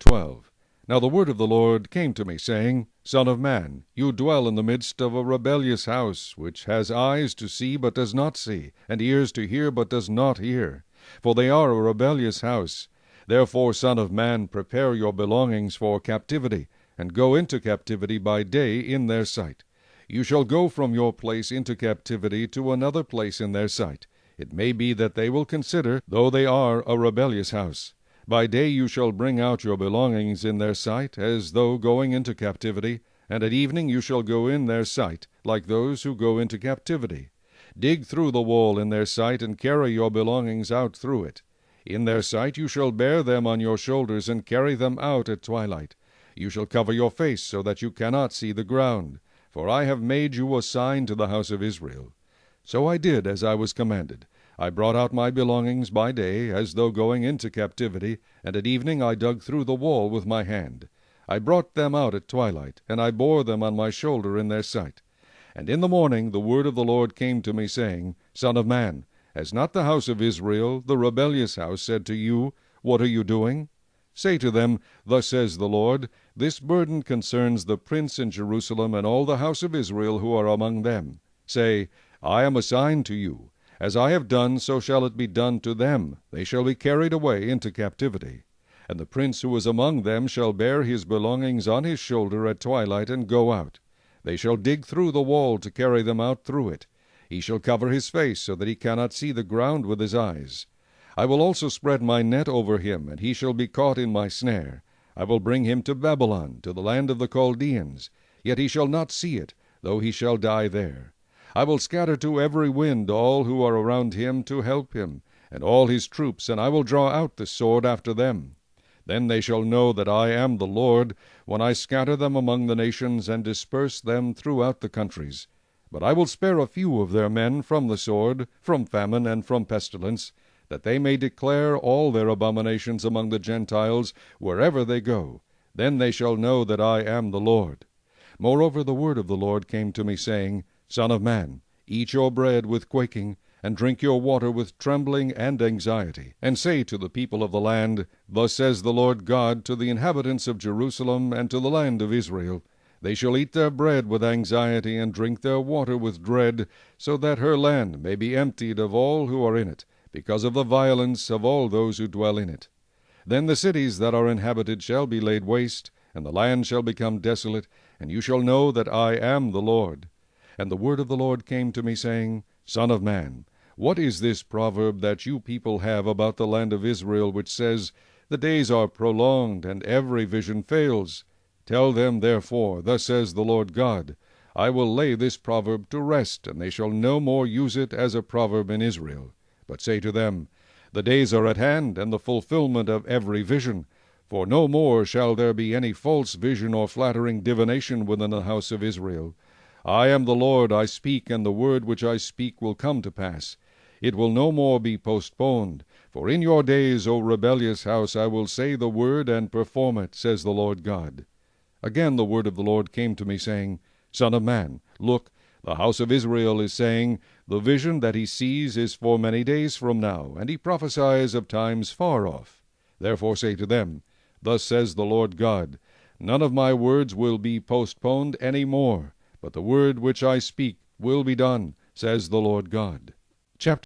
12. Now the word of the Lord came to me, saying, Son of man, you dwell in the midst of a rebellious house, which has eyes to see but does not see, and ears to hear but does not hear. For they are a rebellious house. Therefore, Son of man, prepare your belongings for captivity, and go into captivity by day in their sight. You shall go from your place into captivity to another place in their sight. It may be that they will consider, though they are a rebellious house. By day you shall bring out your belongings in their sight, as though going into captivity, and at evening you shall go in their sight, like those who go into captivity. Dig through the wall in their sight, and carry your belongings out through it. In their sight you shall bear them on your shoulders, and carry them out at twilight. You shall cover your face, so that you cannot see the ground. For I have made you a sign to the house of Israel. So I did as I was commanded. I brought out my belongings by day, as though going into captivity, and at evening I dug through the wall with my hand. I brought them out at twilight, and I bore them on my shoulder in their sight. And in the morning the word of the Lord came to me, saying, Son of man, has not the house of Israel, the rebellious house, said to you, What are you doing? Say to them, Thus says the Lord, This burden concerns the prince in Jerusalem and all the house of Israel who are among them. Say, I am a sign to you. As I have done, so shall it be done to them. They shall be carried away into captivity. And the prince who is among them shall bear his belongings on his shoulder at twilight and go out. They shall dig through the wall to carry them out through it. He shall cover his face, so that he cannot see the ground with his eyes. I will also spread my net over him, and he shall be caught in my snare. I will bring him to Babylon, to the land of the Chaldeans. Yet he shall not see it, though he shall die there. I will scatter to every wind all who are around him to help him, and all his troops, and I will draw out the sword after them. Then they shall know that I am the Lord, when I scatter them among the nations, and disperse them throughout the countries. But I will spare a few of their men from the sword, from famine, and from pestilence, that they may declare all their abominations among the Gentiles, wherever they go. Then they shall know that I am the Lord. Moreover the word of the Lord came to me, saying, Son of man, eat your bread with quaking, and drink your water with trembling and anxiety. And say to the people of the land, Thus says the Lord God to the inhabitants of Jerusalem and to the land of Israel, They shall eat their bread with anxiety, and drink their water with dread, so that her land may be emptied of all who are in it, because of the violence of all those who dwell in it. Then the cities that are inhabited shall be laid waste, and the land shall become desolate, and you shall know that I am the Lord. And the word of the Lord came to me, saying, Son of man, what is this proverb that you people have about the land of Israel, which says, The days are prolonged, and every vision fails? Tell them, therefore, Thus says the Lord God, I will lay this proverb to rest, and they shall no more use it as a proverb in Israel. But say to them, The days are at hand, and the fulfillment of every vision. For no more shall there be any false vision or flattering divination within the house of Israel. I am the Lord, I speak, and the word which I speak will come to pass. It will no more be postponed. For in your days, O rebellious house, I will say the word and perform it, says the Lord God. Again the word of the Lord came to me, saying, Son of man, look, the house of Israel is saying, The vision that he sees is for many days from now, and he prophesies of times far off. Therefore say to them, Thus says the Lord God, None of my words will be postponed any more, but the word which I speak will be done, says the Lord God. Chapter